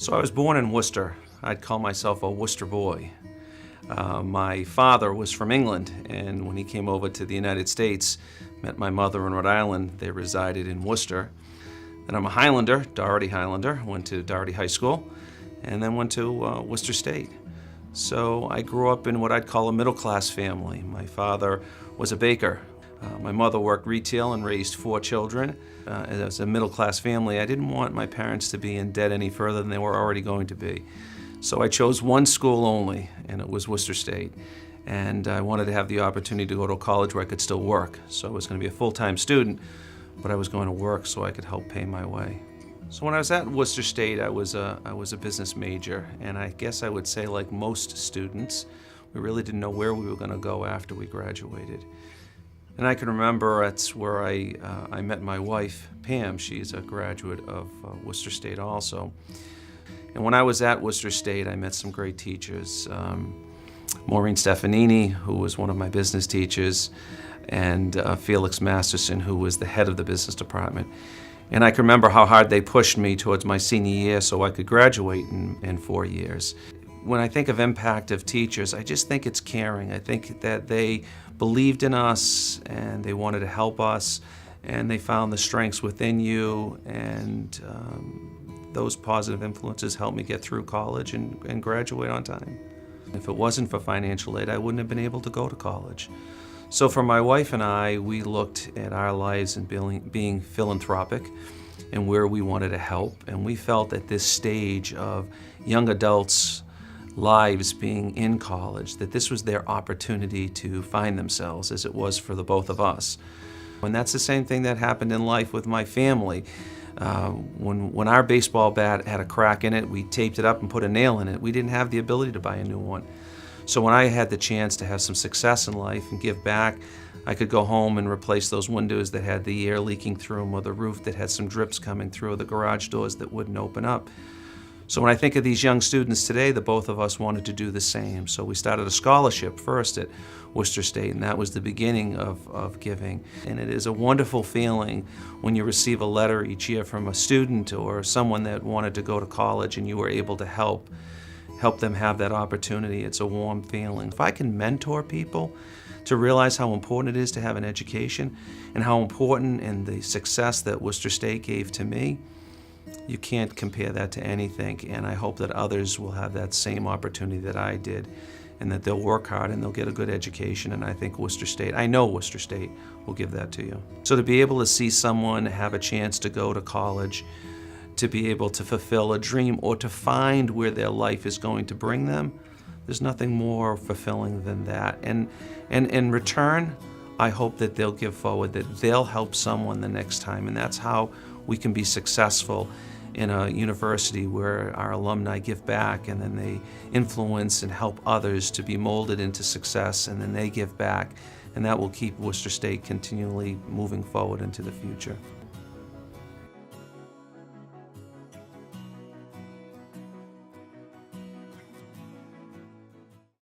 So I was born in Worcester. I'd call myself a Worcester boy. My father was from England, and when he came over to the United States, met my mother in Rhode Island. They resided in Worcester. And I'm a Highlander, Doherty Highlander, went to Doherty High School, and then went to Worcester State. So I grew up in what I'd call a middle-class family. My father was a baker. My mother worked retail and raised 4 children. As a middle-class family, I didn't want my parents to be in debt any further than they were already going to be. So I chose one school only, and it was Worcester State. And I wanted to have the opportunity to go to a college where I could still work. So I was going to be a full-time student, but I was going to work so I could help pay my way. So when I was at Worcester State, I was a business major, and I guess I would say, like most students, we really didn't know where we were going to go after we graduated. And I can remember that's where I met my wife, Pam. She's a graduate of Worcester State also. And when I was at Worcester State, I met some great teachers. Maureen Stefanini, who was one of my business teachers, and Felix Masterson, who was the head of the business department. And I can remember how hard they pushed me towards my senior year so I could graduate in 4 years. When I think of impact of teachers, I just think it's caring. I think that they believed in us and they wanted to help us, and they found the strengths within you, and those positive influences helped me get through college and graduate on time. If it wasn't for financial aid, I wouldn't have been able to go to college. So for my wife and I, we looked at our lives and being philanthropic and where we wanted to help. And we felt at this stage of young adults' lives being in college, that this was their opportunity to find themselves, as it was for the both of us. And that's the same thing that happened in life with my family. When our baseball bat had a crack in it, we taped it up and put a nail in it. We didn't have the ability to buy a new one. So when I had the chance to have some success in life and give back, I could go home and replace those windows that had the air leaking through them, or the roof that had some drips coming through, or the garage doors that wouldn't open up. So when I think of these young students today, the both of us wanted to do the same. So we started a scholarship first at Worcester State, and that was the beginning of giving. And it is a wonderful feeling when you receive a letter each year from a student or someone that wanted to go to college and you were able to help them have that opportunity. It's a warm feeling. If I can mentor people to realize how important it is to have an education and how important and the success that Worcester State gave to me, you can't compare that to anything. And I hope that others will have that same opportunity that I did, and that they'll work hard and they'll get a good education. And I think I know Worcester State will give that to you. So to be able to see someone have a chance to go to college, to be able to fulfill a dream or to find where their life is going to bring them, there's nothing more fulfilling than that. And in return, I hope that they'll give forward, that they'll help someone the next time. And that's how we can be successful in a university where our alumni give back, and then they influence and help others to be molded into success, and then they give back. And that will keep Worcester State continually moving forward into the future.